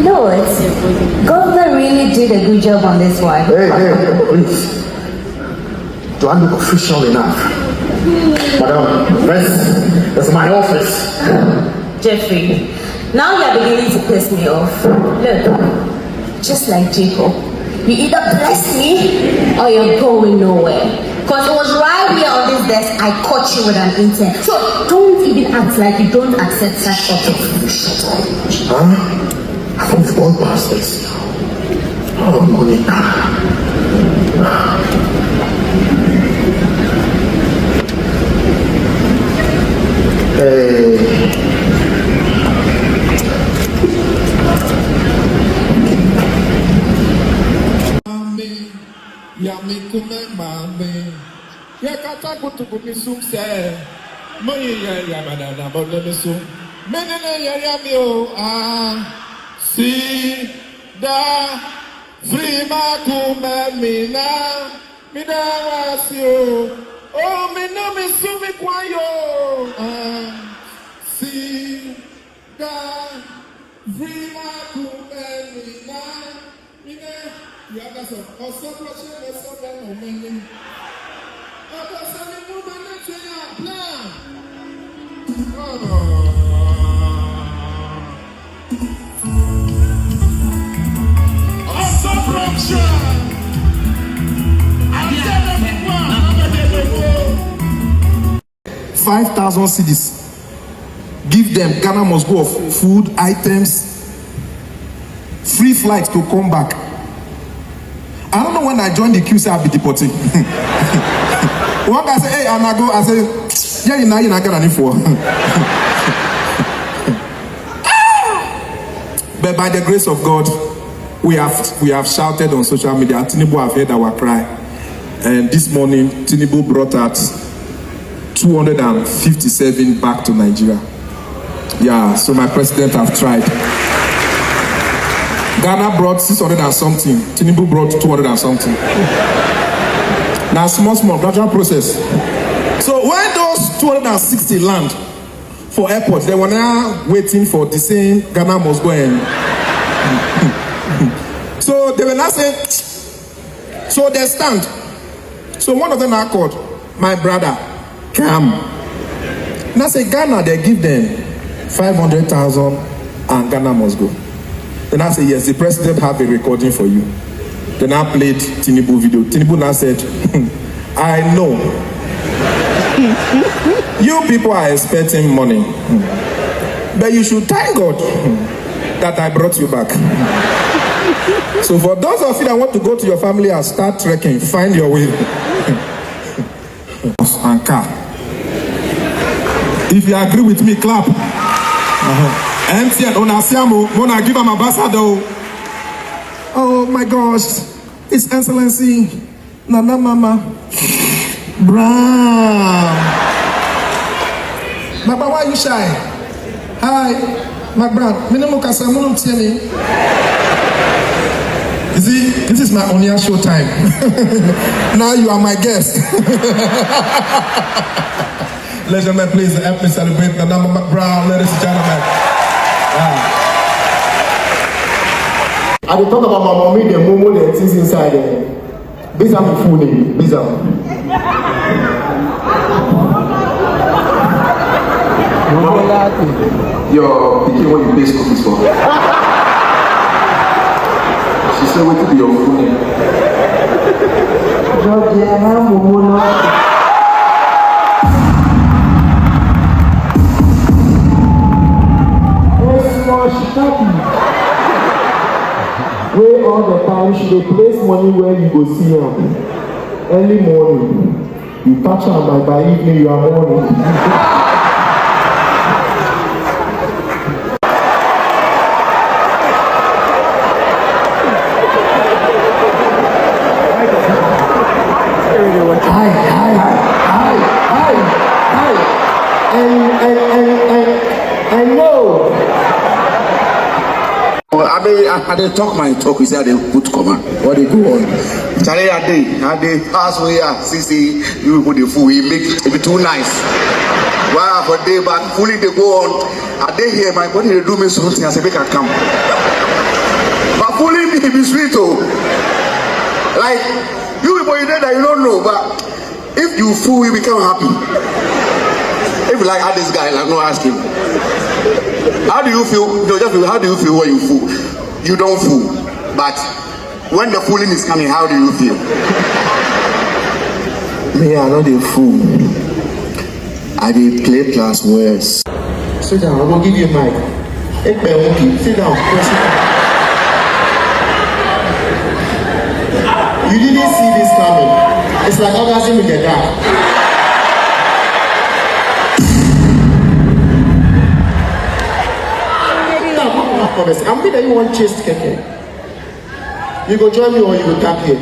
No, governor really did a good job on this one. Hey, please. Do I look official enough? Madam, that's my office. Jeffrey, now you're beginning to piss me off. Look, just like Jacob, you either bless me or you're going nowhere. Because it was right here on this desk, I caught you with an intent. So don't even act like you don't accept such offers. Shut up. Huh? I think we've gone past this. Oh, Monica. Yami kume mame, ya kata kutu kumi sumse, moye ya madana bodle sum, menene ya yami o si da free ma kume mina wasio, oh mina mi sumi kwayo si da free ma kume mina. You have some also blessing or money. Oh, some woman plan. Also production. I 5,000 cedis. Give them. Ghana must go of food items. Free flights to come back. I don't know when I joined the queue, say I'll be deported. One guy say, hey, and I go, I say, yeah, you're not getting any for. But by the grace of God, we have shouted on social media. Tinubu have heard our cry. And this morning, Tinubu brought out 257 back to Nigeria. Yeah, so my president have tried. Ghana brought 600 and something. Tinubu brought 200 and something. Now, small, gradual process. So when those 260 land for airports, they were now waiting for the same Ghana must go and. So they were now saying, so they stand. So one of them now called, my brother, come. Now say Ghana, they give them 500,000 and Ghana must go. Then I said, yes, the president have a recording for you. Then I played Tinubu video. Tinubu now said, I know. You people are expecting money. But you should thank God that I brought you back. So for those of you that want to go to your family and start trekking, find your way. And car. If you agree with me, clap. MTN, Onasiamo, Mona give him ambassador. Oh my gosh, His Excellency Nana Ama McBrown. Baba, why you shy? Hi, McBrown. Minimum Kasamunum Tieni. See, this is my Onia show time. Now you are my guest. Ladies and gentlemen, please help me celebrate Nana Ama McBrown, ladies and gentlemen. I will talk about my mommy, the momo, the things inside there. These are my full name. These are. Your picking what you pay school fees for. She said, what to be your full name? Georgiana Momo. Where all the time she dey place money where you go see am. Early morning, you touch am by evening you are morning. I know. I dey talk my talk, we say I dey put command. What they go on? Charlie, I dey pass where I see you people dey fool. We make it be too nice. Wow, for day back, fully they go on. I dey here, my body they do me something. I say make I come. But fully me be sweet oh. Like you people you know that you don't know, but if you fool, you become happy. If you like this guy, like no ask him. How do you feel? No, just how do you feel when you fool? You don't fool, but when the fooling is coming, how do you feel? Me, I know the fool. I dey play plus words. Sit down, I'm gonna give you a mic. Sit down, press it. You didn't see this coming. It's like orgasm in the dark. I'm that you want chase keke. You go join me or you go tap here.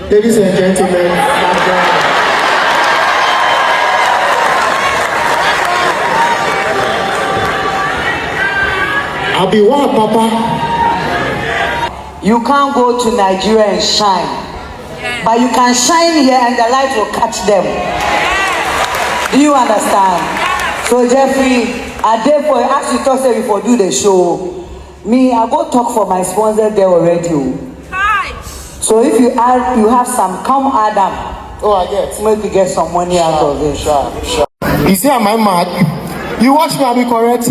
Ladies and gentlemen, I'll be one, Papa. You can't go to Nigeria and shine, but you can shine here and the light will catch them. Do you understand? So Jeffrey, I therefore ask you to say before do the show. Me, I go talk for my sponsor there already. So if you have some, come Adam. Oh, I get. Maybe get some money out of it. Sure. You see, am I mad? You watch me, I'll be correct.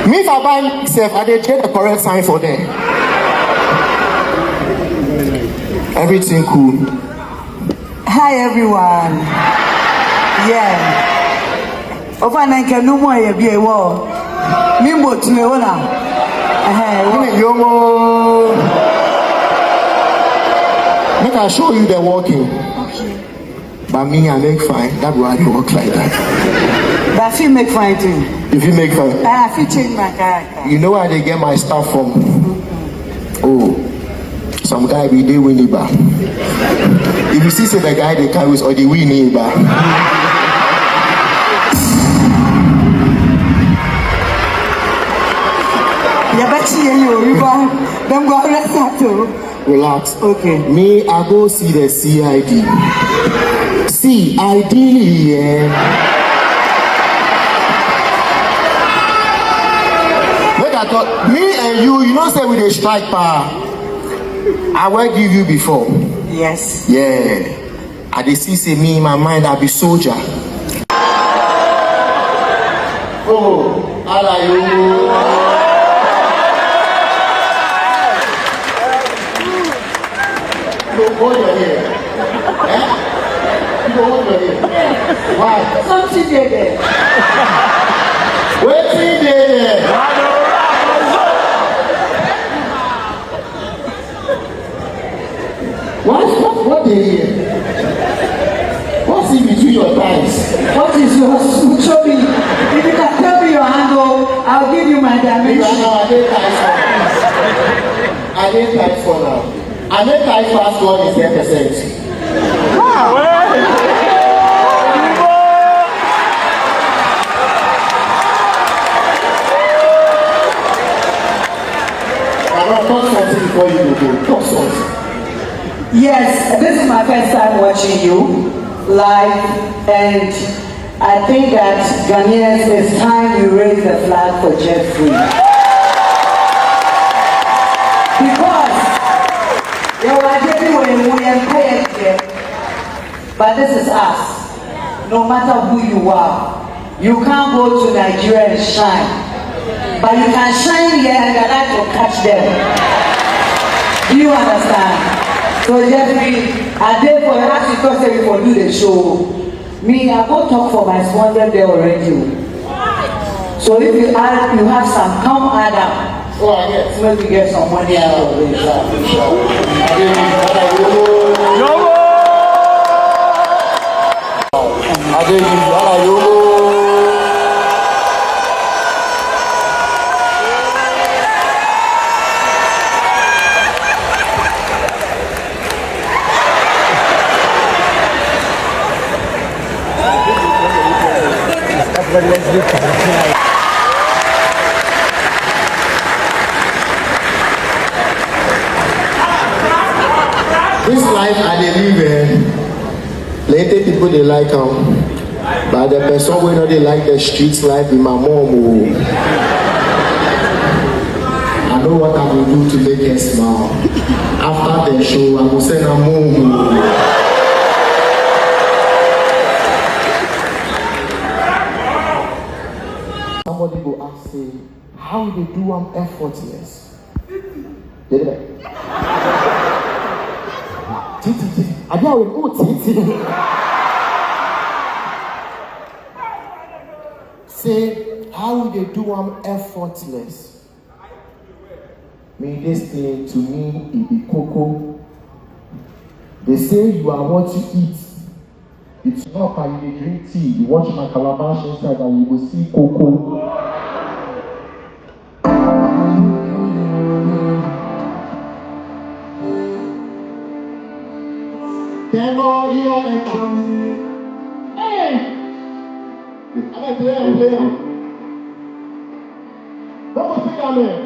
Me, if I buy myself, I did get the correct sign for them. Everything cool. Hi everyone. Yeah. Over nine no more here be a war. Mimbo to me ona. Yomo. Make I show you the walking. Okay. But me, I make fine. That's why I walk like that. But if you make fine too. If you make fine. I feel change my character. You know where they get my stuff from? Oh, some guy be dey Winnie bar. If you see say the guy they carry or the Winnie bar. Relax. Okay. Me, I go see the CID. See, ideally, yeah. Look at that. Me and you know say we dey strike power. I will give you before. Yes. Yeah. I dey see say me in my mind I be soldier. Oh, how are you? You hold your hair. Eh? You hold your hair. Why? Something there. Waiting there. What they hear? What's in between your thighs? What is your show me? If you can tell me your angle, I'll give you my dimension. I didn't type for now. I make type fast one is 10%. Wow. Talk something before you go. Talk something. Yes, this is my first time watching you live, and I think that Ghanaians, it's time you raise the flag for Jeffrey. Because but this is us. No matter who you are, you can't go to Nigeria and shine. But you can shine here and the light will catch them. Do you understand? So Jeffrey, I therefore ask you to say before do the show. Me, I go talk for my sponsor there already. So if you have some, come Adam. Oh, I guess. Maybe get some money out of it. This life I dey live, later people they like But the person who know they like the streets life in my mom. Oh. I know what I will do to make her smile. After the show, I will send her home. Somebody go ask, say, how they do effortless? Did it? I will go say, how they do effortless? May this thing to me it be cocoa. They say you are what you eat. It's not how you drink tea. You watch my calabash inside and you will see cocoa. Hey! I'm a player. Don't think I'm here.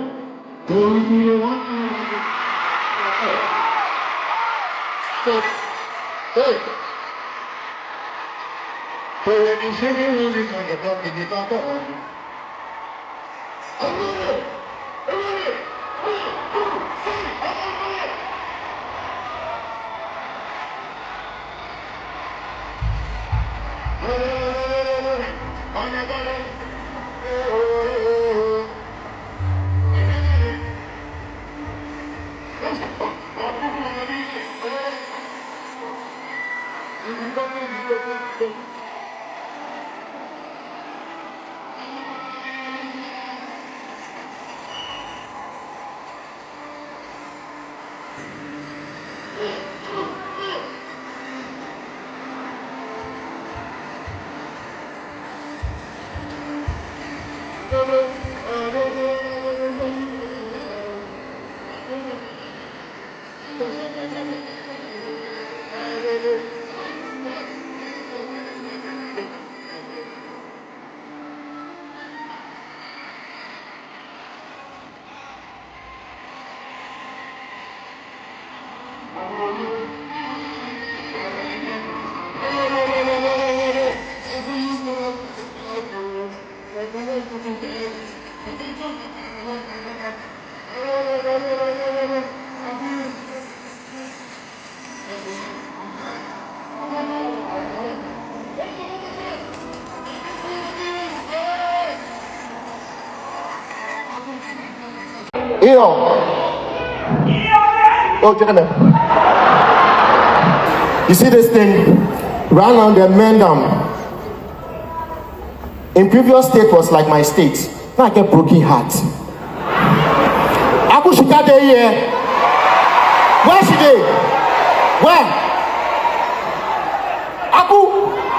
Oh, gentlemen. You see this thing? Run on the men down. In previous state was like my state. Now I get broken heart. Aku Shika dey here. Where she dey? Where? Aku.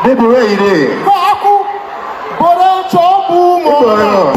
Baby, where you dey? Where Aku? Bore chobu mo.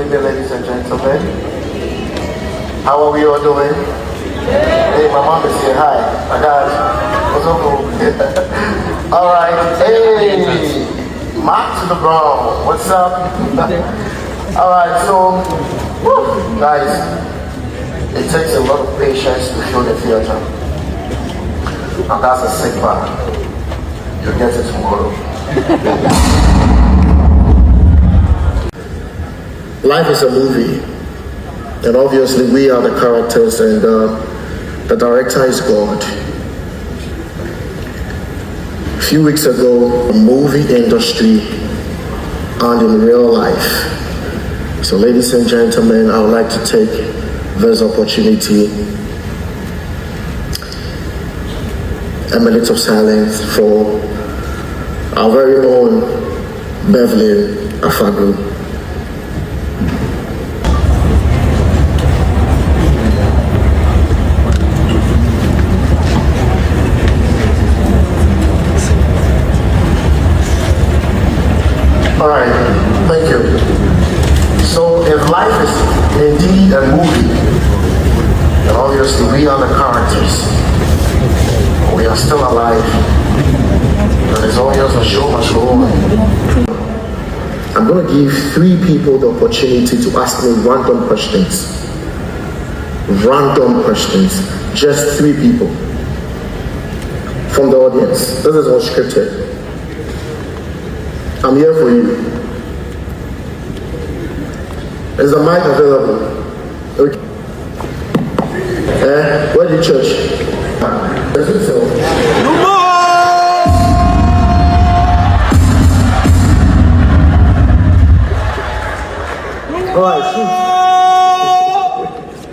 Ladies and gentlemen, how are we all doing? Hey, my mom is here. Hi, my dad. What's up? All right. Hey. McBrown. What's up? Alright, so, guys, it takes a lot of patience to fill the theater. And that's a sick part. You'll get it tomorrow. Life is a movie. And obviously we are the characters and the director is God. A few weeks ago, the movie industry and in real life. So ladies and gentlemen, I would like to take this opportunity, a minute of silence for our very own Beverly Afagru. All right, thank you. So if life is indeed a movie, then obviously we are the characters. We are still alive. And it's always a show must go on. I'm going to give 3 people the opportunity to ask me random questions. Random questions. Just 3 people from the audience. This is all scripted. I'm here for you. Is the mic available? Okay. Where the church? Is it so? Alright, shoot.